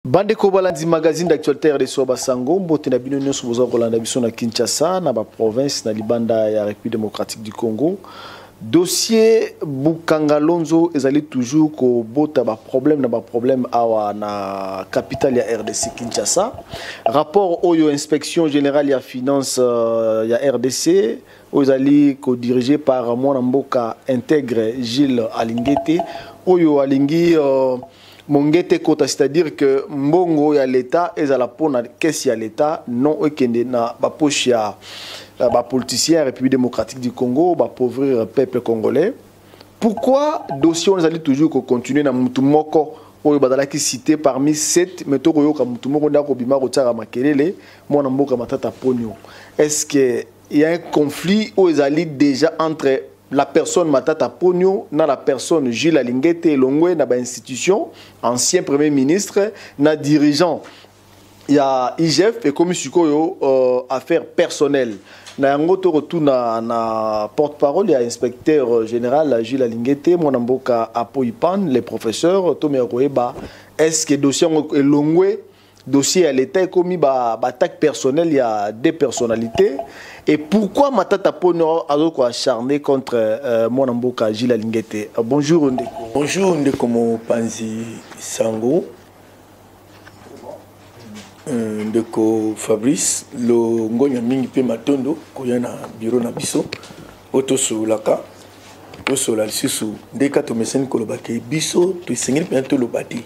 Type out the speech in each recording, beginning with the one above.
Bande Kobalandi magazine d'actualité de Soba Sango, mbote na bino nyonso boza kolanda biso na Kinshasa na ba province na libanda ya République démocratique du Congo. Dossier Bukangalonzo ezali toujours ko bota ba problème awa na capitale ya RDC Kinshasa. Rapport oyo inspection générale ya finance ya RDC ezali ko dirigé par mwana mboka intègre Gilles Alingete oyo alingi Mongete kota, c'est-à-dire que mbongo ya l'État est à la peau na caisse ya l'État non ekende na ba poche ya ba politicien République démocratique du Congo ba pauvrir peuple congolais. Pourquoi dossier on allait toujours continuer na mutu moko oyo badala ki cité parmi 7 metoko yo ka mutu moko ndako bima rotara makelele mona mboka matata ponyo. Est-ce que il y a un conflit ou ezali déjà entre la personne Matata Pogno, na la personne Gilles Alingete Longwe, na ba institution, ancien premier ministre, na dirigeant, il y a IGF et comme Sukoyo, affaires personnelles. Na yangoto retour na porte-parole, il y a inspecteur général Gilles Alingete, Monamboka Apoipan, les professeurs, Tomé Roeba. Est-ce que dossier Longwe, dossier à l'État est commis attaque personnelle, il y a des personnalités. Et pourquoi Matata Pogno a acharné contre Monamboka Gilles Alingete? Bonjour Ndeko. Bonjour Ndeko Mopanzi Sango. Ndeko Fabrice, le ngonya mingi pe matondo koya na bureau na biso otoso laka otoso la susu ndeka to mesen kolobake biso to sengeli bientôt le bati.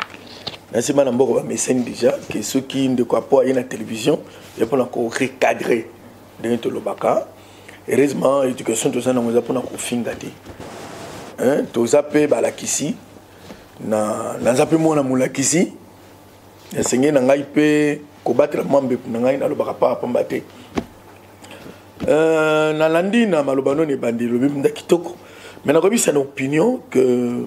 Na sema na mboko ba mesen déjà que ceux qui ndeko apo na télévision et pour encore recadrer de Lobaka. Heureusement, l'éducation tout ça, nous avons finga te. Hein, tout ça peut balakisi. Na zape mo na mulakisi. Enseigner na ngai pe kobattre mambe na ngai na Lobaka pa pambate. Na landi na malobano ne bandi lobi mda kitoko. Mais na kobi c'est une opinion que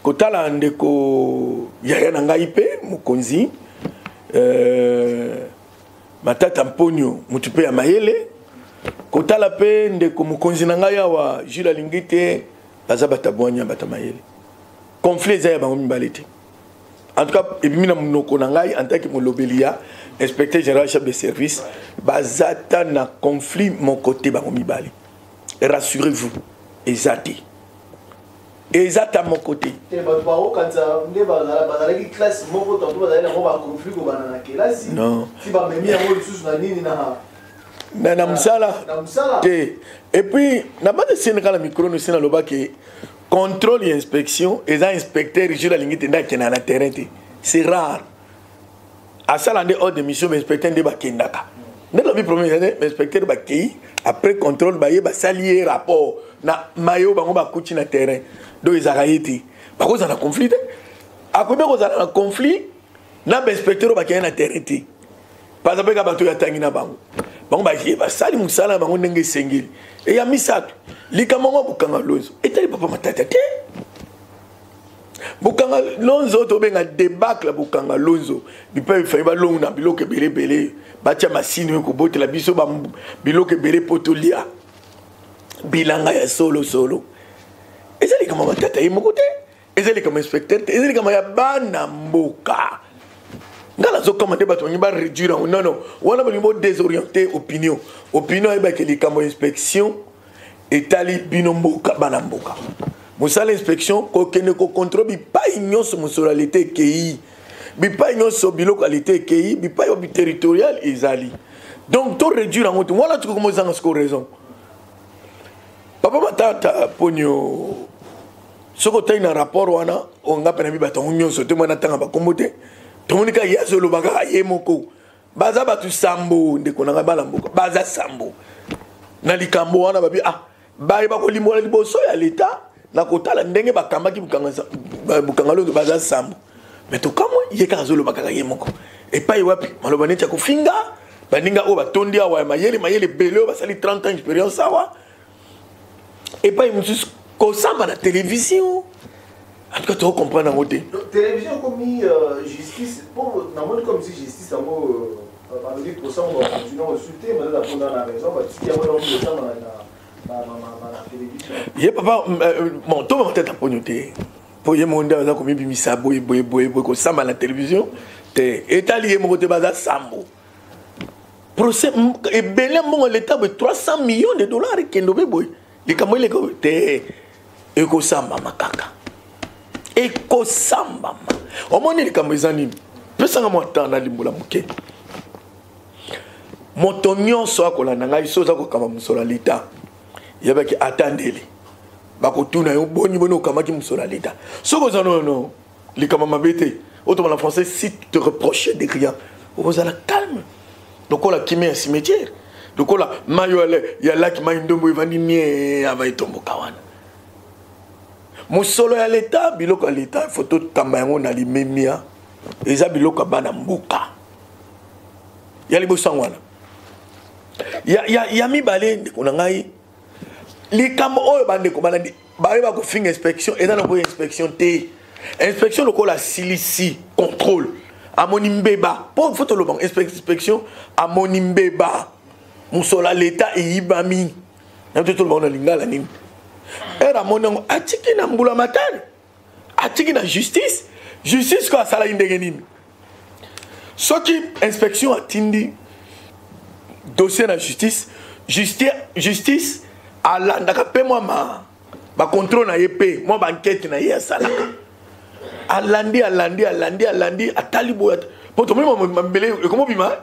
kotala ndeko ya na ngai pe mukonzi Matata Pogno mutupe ya mayele kotala pe ndeko mukonzi na ngai wa Gilles Alingete baza batabwanya batamayele conflit za ya bango mibalete en tout cas ebimina munoko na ngai en tant que molobelia inspecteur général chef de service bazata na conflit mon côté bango mibali rassurez-vous ezati à mon côté. Non. Et puis, na base Sénégal la micro nous sénat loba que contrôle et inspection et inspecteur Gilles Alingete ndaki na terrain. C'est rare. À ça l'année hors de mission inspecteur de bakendaka. Dans la vie première année inspecteur bakei après contrôle baye ba salier rapport na mayo bango ba kuti na terrain. Donc ils arrêtent. Par contre, ça a conflit. À combien vous avez un conflit, l'inspecteur va gagner un terrain. Par exemple, quand vous avez un bango, bon bah il va salir mon salaire, bango n'engue sengil. Et il y a mis ça. Les camarades Bukangalonzo. Et t'as les papa matata. Bukangalonzo to benga débâcle Bukangalonzo. Il peut faire ba long na biloke belé. Batia masine ko bote la biso ba biloke belé potolia. Bilanga ya solo. Et c'est comme un tata et mon côté. Et c'est comme inspecteur. Et c'est comme un bana mboka. Dans la zone commandée, on va réduire. Non. On va désorienter opinion. Opinion est que les caméras inspection et tali binomboka banamboka. Moussa l'inspection, qu'on ne contrôle pas union sur moralité qui, pas union sur bilocalité qui, pas union territorial et zali. Donc tout réduire en haut. Voilà tout comme ça en raison. Papa Matata Pogno. Ce que tu as un rapport, on a permis de union sur tout le monde attend à commoter. Tout le monde a dit que Baga est moko. Baza batu sambo, de konanga balamboka. Baza sambo. Nalikambo wana babi ah. Baye bako limola liboso ya l'État. Na kotala ndenge bakamba ki bukangalo de baza sambo. Mais to kamo yeka zolo bakaka ye moko. Et pas wapi malobane tya kufinga. Baninga o batondi awa mayele belo basali 30 ans d'expérience awa. Et pas une Kosamba la télévision. En tout cas, tu comprends dans côté. Télévision comme justice, pour n'importe comme si justice, ça va dire pour ça on va continuer à insulter, mais là on a la raison, parce qu'il y a vraiment de ça dans la télévision. Yeah papa, mon toi ma tête à pognoter. pour y monde aza ko bimisa boy ko samba na télévision te etali mo te baza sambo procès et belé mo l'état de 300 millions de dollars kendo be boy likambo ile ko te eko samba makaka eko samba omoni likambo ezani pesa nga mo tanda limbola muke moto nyonso akolanda ngai soza kokamba musolo l'état yabaki attendeli bakotuna yo boni okamaki musolo l'état soko za non likamba mabete autrement en français si tu te reproches de rien vous allez calme donc on a kimé un cimetière donc on a mayo ya laki maindombo evandi mie ava tombo kawana musolo ya l'état biloko ya l'état photo kamba yango na limemia eza biloko bana mbuka ya liboso ngwana ya mibale ndeko na ngai likambo oyo bandeko balandi bayeba kofinga inspection eza na koya inspection te inspection lokola silisi contrôle amoni mbeba po foto loba inspection amoni mbeba musola l'état eyibami na toto loba na lingala nini era monango atiki na mbula matari atiki na justice ko asala indenge nini soki inspection atindi dossier na justice alandaka pe moi ba contrôle na yep moi ba enquête na ye asalaka alandi atali boya poto moi mbele comment bima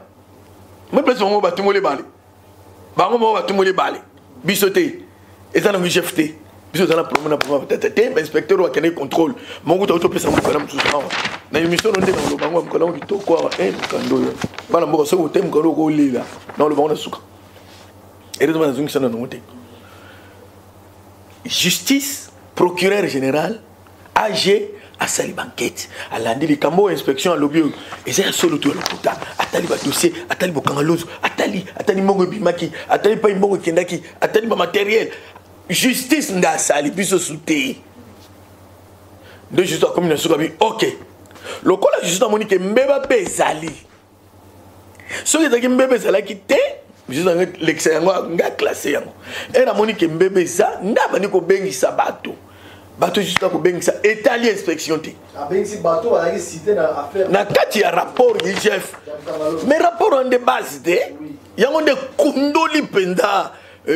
moi place mo batumole bale bango mo batumole bale bisoté eza na chefté biso za na problème peut-être inspecteur wa kene contrôle mon goto to pesa mo kana mtsusa na émission ndé na lo bango mkola ngo kitoko kando bana mboka so tem ko ko lila na lo bango na suka et de manzungi sana no moté justice procureur général AG à sali banquette à l'andi les cambo inspection à lobby et c'est solo tout le puta atali ba dossier atali bokangalozo atali mongo bimaki atali pa mbongo kendaki atali ba matériel justice nda sali biso souté de justice comme une souka bi OK lokola justice amoni ke mbeba pe sali so que taki mbeba sala kité juste l'excellent nga classé yango et amoni ke mbeba za ndaba ni ko bengisa bato juste ko bengisa étali inspection te bengisi bato bazaki cité na affaire na kati ya rapport IGF mais rapport en de base de yango de kundoli penda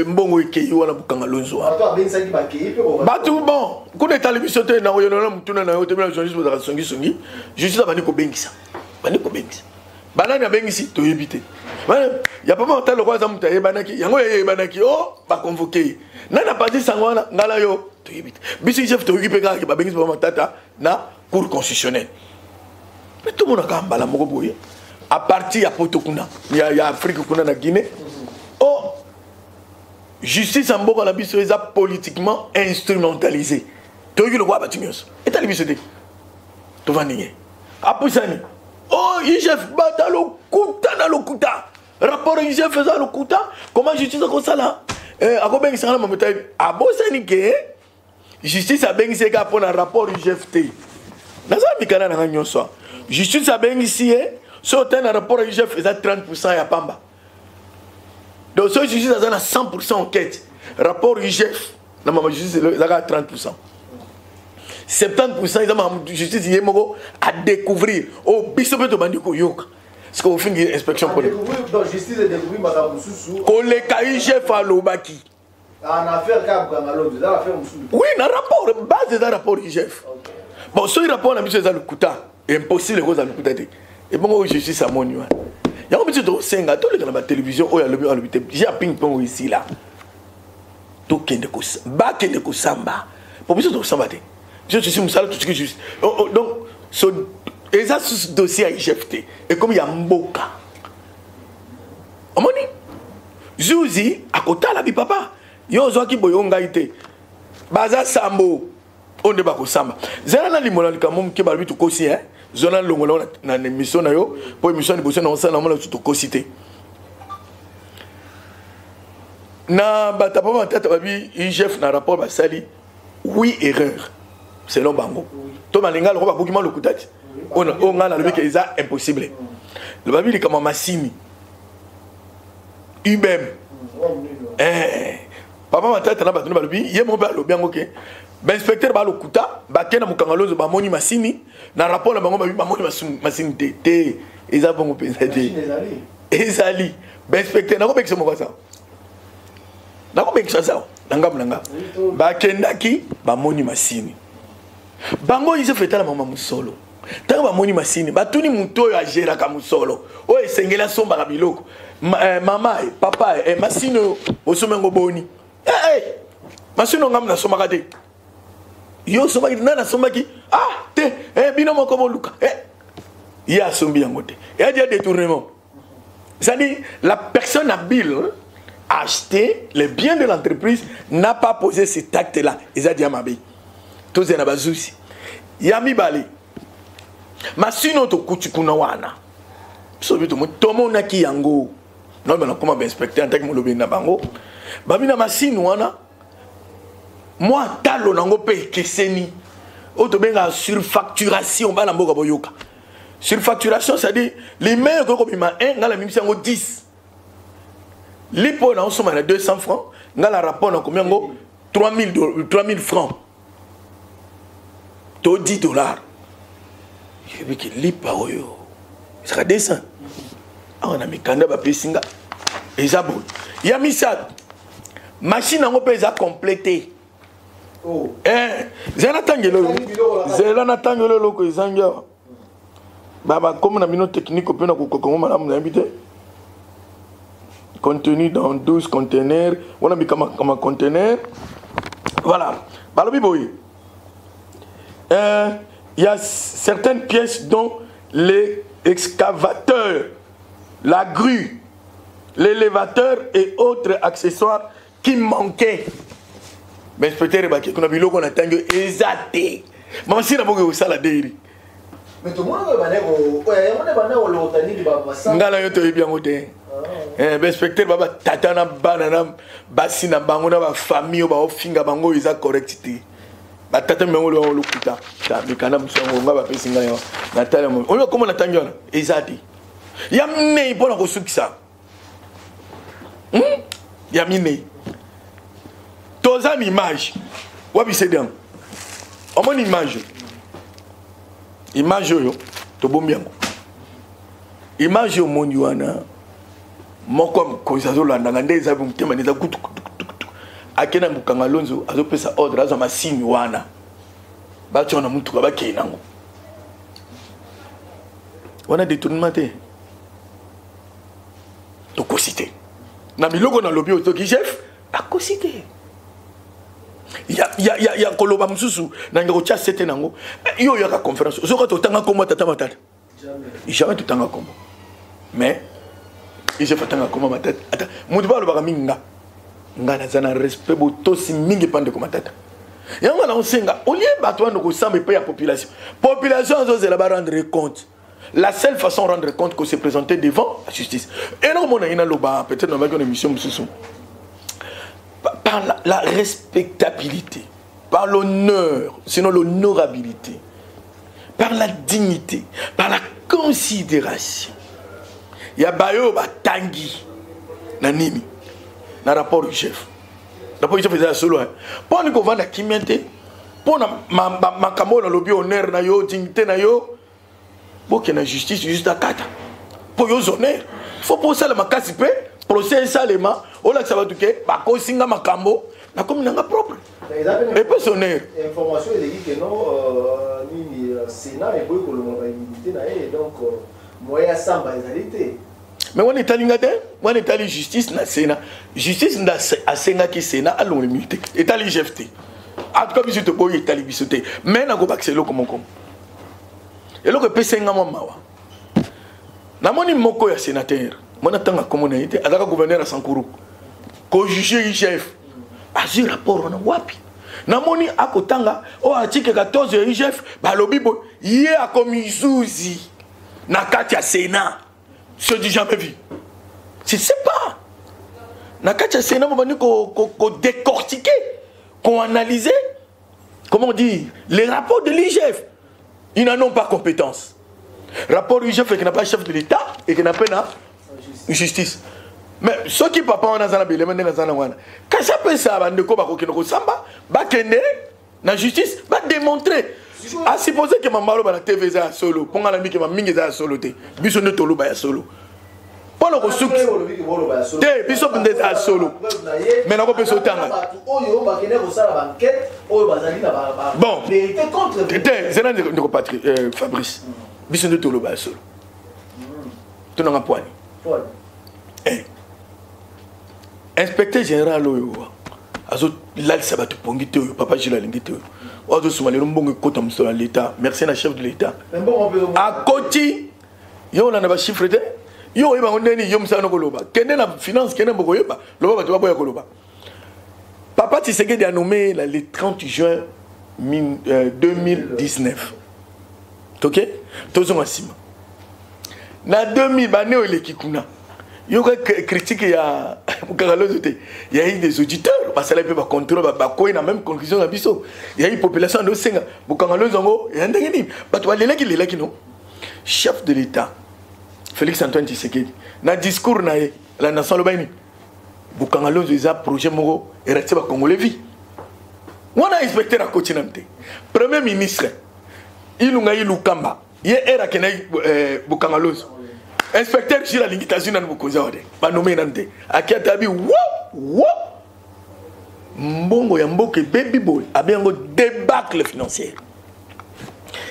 mbongo ekei wana bukanga lonzo bato abengisaki bakei pe bato bon kuna étali biso te na oyona na mutuna na yote na journaliste ba songi juste bani ko bengisa banani abengisi toyebi te ya pas monta le roi za muta yebanaki yango yebanaki oh ba convoquer nana parti sangwana ngala yo toyebi te biso chef to occupé ka ba bengisi ba matata na cour constitutionnelle mais tout le monde a mbala moko boye à partir ya poto kuna ya Afrique kuna na Guinée oh justice en mboka na biso eza politiquement instrumentalisé toyebi le roi batingos etali biso te to vandinge apusani oh IGF bata lokuta na lokuta rapport IGF faisant lokuta comment justice comme ça là akobengi sala mameta abosani ke justice abengi ka pour un rapport IGF te na ça mikana na nyonso justice abengi si so ten rapport IGF faisant 30% ya pamba donc so justice a 100% enquête rapport IGF na mama justice ezaka 30% 70% ils ont justice yemoko à découvrir au bisobe to bandiko yoka ce qu'on fait une inspection pour donc justice découvrir madame Mususu ko le kaije fa lobaki en affaire ka bangalo dans affaire Mususu oui na rapport base de rapport IGF bon ce rapport na biso za lukuta impossible ko za lukuta te et bon justice a moni wana yango biso to senga to le na télévision o ya lobi te j'ai ping pong ici là to kende ko ba kende ko samba pour biso to samba te je suis musala tout ce que juste donc et ça ce dossier à IGFT et comme il y a mboka omoni Zuzi à côté la bi papa yo zo ki boyonga ite baza sambo on ne ba ko samba zela na limola likamom ke ba bitu kosi zona longola na émission na yo pour émission de bosse na on ça na tout kosité na batapa ma tête babi IGF na rapport ba sali oui erreur selon bango to malinga lo ba bukima lo kutati on ngala le que ça impossible le babi li kama masini ubem papa ma tata na ba tuna ba lobi ye mo ba lo bien OK ba inspecteur ba lokuta ba kena mukangalozo ba moni masini na rapport na bango ba moni masini te eza bongo pensa te ezali ba inspecteur na ko bekisa mo ça na ko bekisa ça nanga ba kendaki ba moni masini bango ils se fait la maman musolo tant ba moni masini ba tuni muto yo agera ka musolo o esengela somba ka biloko mama papa masino osomengo boni masino ngam na somaka te yo somaki nana somaki te bino moko boluka ya sombi yango te et dia détournement c'est-à-dire la personne habile a acheté les biens de l'entreprise n'a pas posé cet acte là eza dia mabe tous na bazusi ya mibali masino to kuchikuna wana so bito tomona ki yango non mais comment ben inspecteur en tant que molobi na bango babina masino wana moi talo nango pe keseni auto benga surfacturation bana mboka boyoka surfacturation c'est à dire les meilleurs ko bima 1 ngala mimisa ngo 10 lipo na osoma na 200 francs ngala rapport na combien ngo 3000 francs to $10 je veux que lipa oyo ça descend on a mikanda ba pesinga ezabo ya misa machine ngo pe za compléter zela tangelo loko ezanga baba comme na mino technique pe na kokoko malamu na habité contenu dans 12 conteneurs on a mis comme conteneur voilà balobi boy il y a certaines pièces dont les excavateurs, la grue, l'élévateur et autres accessoires qui manquaient. Mais peut-être qu'on a vu qu'on a tango exaté. Mais si on a vu ça la déri. Mais tout le monde va ngala yo to bien ngote. Inspecteur baba tatana banana basina bango na ba famille ba ofinga bango isa correctité. Batata mengo lo lokuta ta bikana musongo ngaba pesinga yo natala mo oyo komo natangiona ezati ya mne ipona ko sukisa ya mine tozani image wabi sedam omoni image yo to bombiango image yo moni wana moko ko zazo landa ngandeza bumtema neza kutu akena Mukangalonzo azopesa ordre azo masini wana bacho na muntu ka bakenango wana détournement te to kosité na biloko na lobi otoki chef akosité ya koloba mususu na ngako cha sete nango yo ya ka conférence zoko to tanga kombo tata matata jamais to tanga kombo mais il se fait tanga kombo matata ata mutu ba loba minga ngana zana respect botosi mingi pande ko matata yango na onsenga olie bato ando ko samba pe ya population zo zela ba rendre compte la seule façon de rendre compte que c'est présenté devant la justice et non mona ina loba peut-être dans une émission mususu par la respectabilité, par l'honneur, sinon l'honorabilité, par la dignité, par la considération. Il y a bayo batangi na nimi na rapport du chef. Rapport du chef faisait solo. Pour nous vendre kimiente, pour ma kamo na lobby honneur na yo, dignité na yo, pour que la justice juste à kata. Pour yo honneur, il faut pour ça le makasi pe procès salement, on a que ça va tout que ba ko singa makambo na comme nanga propre. Et pas sonner. Information il dit que non ni Sénat et boy ko le mobilité na et donc moya samba réalité. Mais on est allé ngate, on est allé justice na Sénat. Justice nda asenga ki Sénat à l'unité. Et allé GFT. En tout cas biso to boy est allé bisoté. Mais na go baxelo comme comme. Et lo que pesenga mawa. Na moni moko ya sénateur. Moi, j'attends comme on a été, avec le gouverneur à Sankuru, qu'on juge le chef. Asi rapport on a wapi. Namoni akotanga o article 14 de IGF, ba lobibo yé a commis souci. Na katia Sénat. Ce dit jamais vu. Je sais pas. Na katia Sénat on va nous ko décortiquer, qu'on analyser, comment on dit, les rapports de l'IGF. Ils n'en ont pas compétence. Rapport IGF qui n'a pas chef de l'État et qui n'a pas justice. Mais ceux qui papa on a zana bile mende na zana wana. Quand ça peut ça bande ko bako kinoko samba, ba kende La justice va démontrer. À supposer que ma malo la TV est solo, pour la que ma mingi est solo, biso ne tolo ba solo. Pour le resouk, te biso bende est solo. Mais n'a pas besoin de temps. Bon, c'est là de patrie Fabrice. Biso ne tolo ba solo. Tu n'as pas poigne. Inspecteur général oyo. Azo là ça va te pongite oyo papa Gilles Lingite oyo. Ozo soumali mbongo kota msolo l'état. Merci na chef de l'état. À côté yo na ba chiffre de yo yeba ndeni yo msano koloba. Kende na finance kende mboko yeba. Loba ba boya koloba. Papa Tshisekedi a nommé le 30 juin 2019. OK? Tozo masima. Na 2000 bané o lekikuna. Yo critique ya Mukagalozote. Il y a eu des auditeurs parce que là peut pas contrôler ba ko na même conclusion na biso. Il y a une population de Senga. Mukagalozo ya ndengeni. Bato balelaki lelaki non. Chef de l'État Félix Antoine Tshisekedi na discours na la nation lobani. Mukagalozo eza projet moko erati ba Congolais vie. On a inspecté la continente. Premier ministre Ilunga Ilukamba. Ye era kenai Mukagalozo. Inspecteur Gilles Lingitazuna Nbukoza ode ba nommé nante akiatabi wo mbongo ya mboke baby boy abiango débâcle financier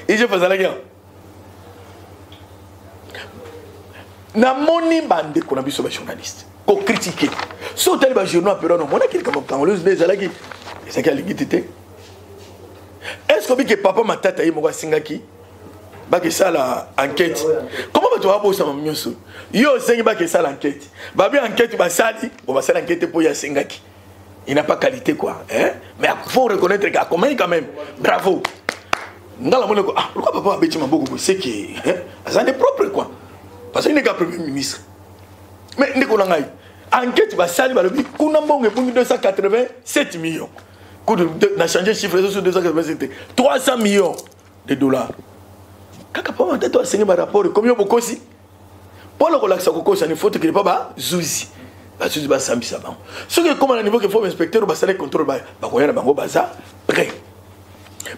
et je faisais la guerre na moni bande ko na biso ba journaliste ko critiquer so tali ba journal pero no mona kili kama congolaise des alaki ezaki alingitité est-ce que papa matata yi moko singaki baki sala enquête comment tu vas bosser ma mioso yo sengi baki sala enquête babi enquête ba sali on va sala enquête pour ya singaki il n'a pas qualité quoi hein mais il faut reconnaître qu'à comment quand même bravo ngala mona ko ah pourquoi papa abeti maboko c'est que hein ça n'est propre quoi parce qu'il n'est qu'un premier ministre mais ndeko na ngai enquête ba sali ba lobi kuna mbongo pour 287 millions coup de na changer chiffre sur 287 300 millions de dollars. Kaka pa mata to asengi ba rapport comme yo bokosi pour le relaxer kokosa ne faut que pas ba zuzi ba zuzi ba sambisa ba ce que comme à niveau que faut inspecteur ba sale contrôle ba ko yana bango baza prêt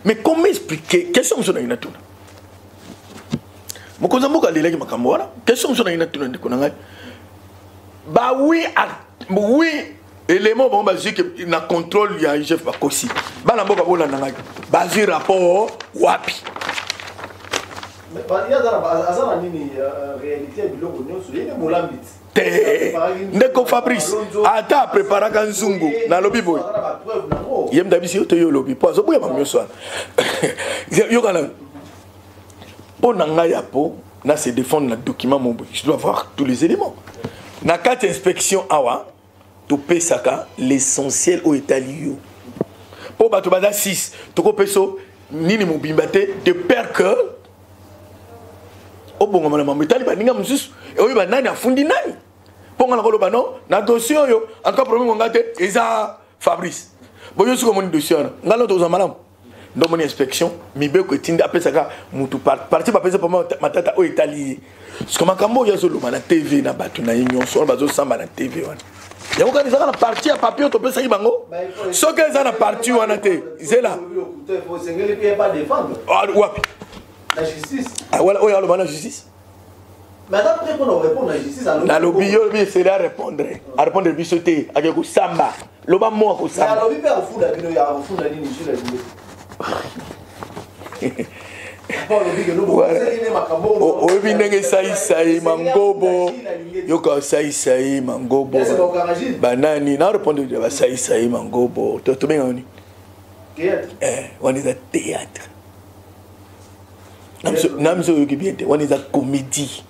mais comment expliquer question sur na tuna mokonza mboka lelaki makambo wana question sur na tuna ndiko na ngai ba oui élément bon ba que na contrôle ya chef ba kosi ba na mboka bola na ngai ba zi rapport wapi. Mais il y a une réalité de l'eau, il y a une molambite. Ndeko Fabrice, ata prépara kanzungu na lobi boy. Yem dabisi yo to yo lobi. Po azo boya mamyo so. Yo kana. Po nanga ya po na se défendre na document mon boy. Je dois voir tous les éléments. Na carte inspection awa to pesaka l'essentiel au étalio. Po bato bada 6 to ko peso nini mobimbate de père que au bon moment maman itali ba ninga mususu e oyi ba nani afundi nani ponga na koloba non na dossier yo encore problème ngate eza Fabrice boyo suko moni dossier na ngalo to za malam ndo moni inspection mibe ko tinda apesaka mutu parti ba pesa pa matata o itali parce makambo ya zolo na TV na batu na union so bazo samba na TV wana yango kana zaka na parti ya papier to pesa ibango so que za na parti wana te zela wapi la justice. Ah voilà, oui, alors la justice. Mais après qu'on répond à la justice, la lobby, c'est à répondre. À répondre à bisoté, à quelque samba. Loba moi ko samba. La lobby peut en foutre la vidéo, en foutre la ligne sur la vidéo. Obi ndenge sai mangobo. Yoka sai mangobo. Banani, na répondre à sai mangobo. To benga oni. On est à théâtre. Namso yokibiente, on est à comédie.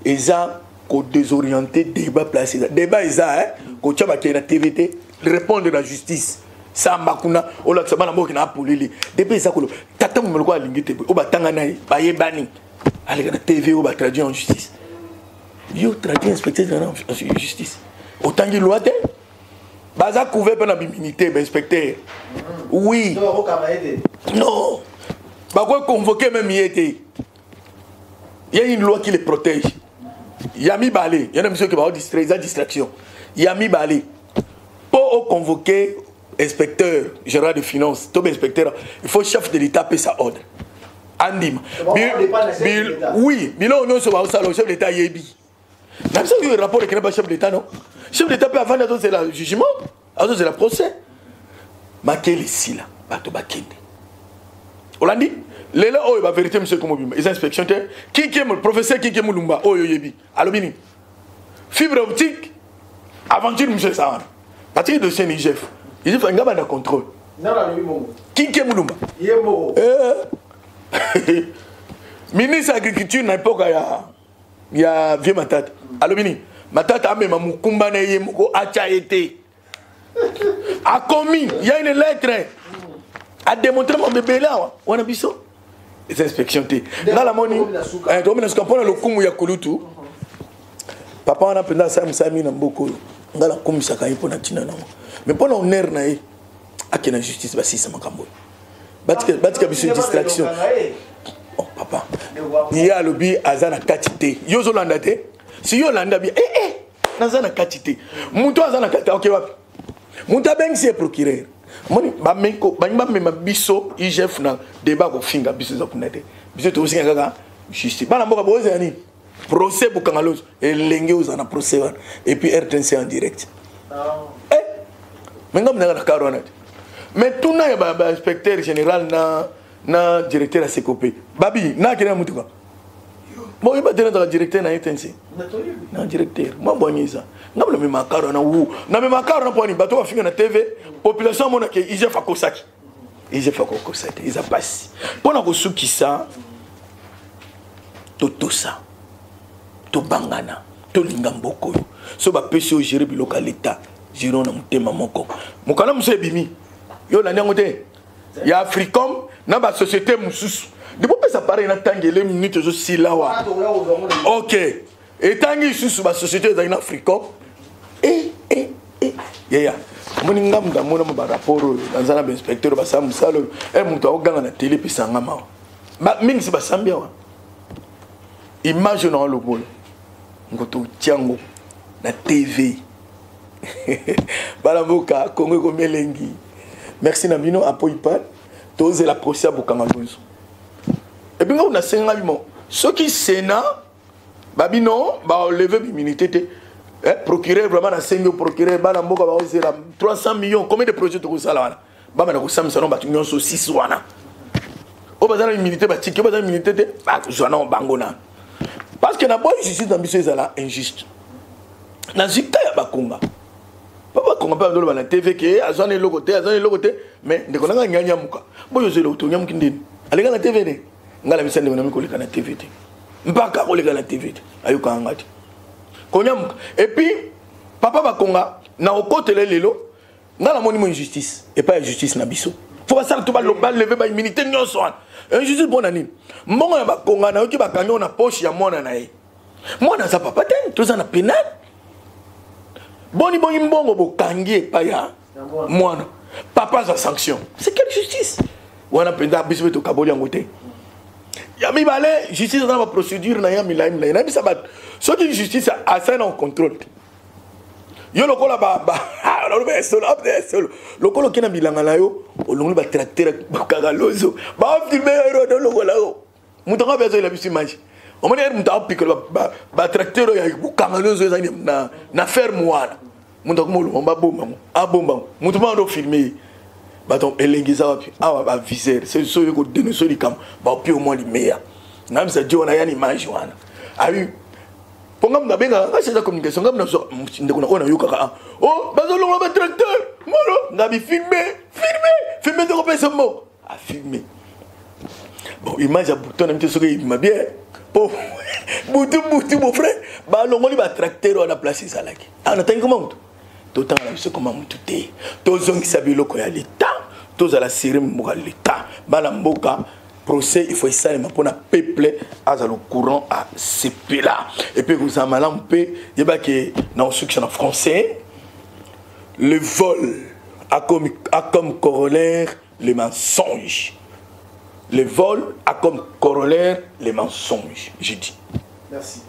Et ça, qu'on désorienté, débat placé. Débat, et ça, qu'on tient à la TVT, répondre à la justice. Ça, Makuna, on l'a sabana mo qui n'a pas polili. Depuis ça, qu'on tata mo melko alingite, on va tanganaï, baye bani. Allez, la TV, on va traduire en justice. Yo, traduire inspecteur en justice. Autant qu'il loi, baza couvert par la biminité, inspecteur. Oui. Non. Bah quoi convoquer même il y a une loi qui les protège. Il y a mis balé, il y a un monsieur qui va avoir distraction. Il y a mis balé pour convoquer inspecteur général de finances, tout inspecteur, il faut chef de l'État payer sa ordre. Andim. Oui, mais là, on a le chef de l'État Yebi. Même ça, il y a un rapport avec le chef de l'État, non? Le chef de l'État peut avant c'est le jugement, c'est le procès. Mais quel est ici là? Bato Bakende. On l'a dit? Les là, oh, la vérité, monsieur Komobima, les inspections, qui est le professeur, qui est Moulumba, oh, Yebi, Alobini. Fibre optique, aventure, monsieur Sahara. Parce que le dossier Nigef, il faut un gars de contrôle. Qui est Moulumba? Ministre de l'Agriculture, n'a pas il y a vieux Matata. Alobini, Matata a même un Mukumba a été. A commis, il y a une lettre. A démontré mon bébé là. On a vu ça. Les inspections. Dans la monnaie, on a le Kumu Yakulutu. Papa, on a pris ça, Sami Namboko. On a la Kumu Sakai pour la Tina. Mais pendant on est là, à qui la justice va si ça m'a cambo. Batika bisu distraction. Oh papa. Il y a le bi azana katité. Yo zolanda te. Si yo landa bi nazana katité. Muto azana katité OK wapi. Muta beng c'est procureur. Moni ba menko ba ngba biso IGF na débat ko finga biso za kunete. Biso to singa kaka justice. Bana mboka boze yani. Procès Bukangalozo et lenge uzana procès et puis RTNC en direct. Mais ngam na karona. Mais tout na ba inspecteur général na directeur à Sekope. Babi, na kena mutuka. Bon, il va dire dans le directeur na RTNC. Na directeur. Moi bonyi ça. Ngam le makaro na wu. Na me makaro na poni bato bafinga na TV. Population mona ke IGF akosaki. IGF akosaki. Ils a passé. Pona ko suki ça. Toto ça. To bangana. To lingamboko. So ba pesi o gérer biloka l'état. Giron na mutema moko. Mokana musebimi. Yo la nyangote. Ya Africom na ba société mususu. De pourquoi ça paraît na tangele minute zo silawa. OK. Et tangi susu ba société za Africom. Ya. Moni ngam da mona ba rapport dans un inspecteur ba samusalo muto oganga na télé pisanga ma. Ba mingi si ba sambia wa. Image na le bol. Ngoto tiango na TV. Balaboka Congo komelengi. Merci Namino Apoipan. Tous la procès Bukangalozo. Et bien on a 5 ans. Ceux qui Sénat Babino ba lever l'immunité. Procureur vraiment na 5 procureur Balamboka ba osera 300 millions. Combien de projets to ça là? Ba na ko sam salon ba tunyo so 6 wana. O bazana immunité ba tiki bazana immunité ba zona bangona. Parce que na boy justice dans biso ezala injuste. Na zikta ya bakonga. Papa konga pa ndolo na TV ke azane lokote mais ndeko nanga nyanya muka. Boyo zelo to nyamuki ndini. Alega na TV ne. Ngala misande na mikoleka na TV te. Mpaka koleka na TV te. Ayuka ngati. Konyamuka. Et puis papa bakonga na okotele lelo ngala moni mo injustice et pas injustice na biso. Faut pas ça tout ba lever ba immunité nyonso. Injustice bon nani. Mbongo ya bakonga na yoki bakanyo na poche ya mwana na ye. Mwana za papa ten, tout ça na pénal. Boni mbongo bokangi pa ya mwana. Papa za sanction. C'est quelle justice? Wana penda biso to kaboli ngote. Ya mi balé justice dans la procédure na ya milaim na bisa bat. So que justice a ça en contrôle. Yo lokola ba solo lokolo kina bilanga na yo olongi ba tracteur Bukangalozo ba filmer ero do lokola o mutonga bezo la bisu image o moni muta apike ba tracteur ya Bukangalozo ezani na ferme wana mutonga mo ba bomba abomba mutuma ndo filmer ba ton elengiza wapi awa ba viseur c'est so yo ko dénoncer li kam ba pi au moins li meilleur na msa dio na yani image wana abi Ponga mna benga kasi za communication ngam na so ndeko na ona yoka oh bazolo ba tracteur molo ngabi filmer de repérer mo a filmer bon image à bouton n'imte so que ma bien po boutou mon frère ba longo li ba tracteur on a placé ça là qui on attend comment tout temps là c'est comment tout est tous gens qui savent loko ya l'état tous à la série mo l'état ba la mboka procès il faut ça pour na peuple à le courant à ce là et puis vous en malam peu il y a que dans succès en français le vol a comme corollaire les mensonges. Le vol a comme corollaire les mensonges, j'ai dit. Merci.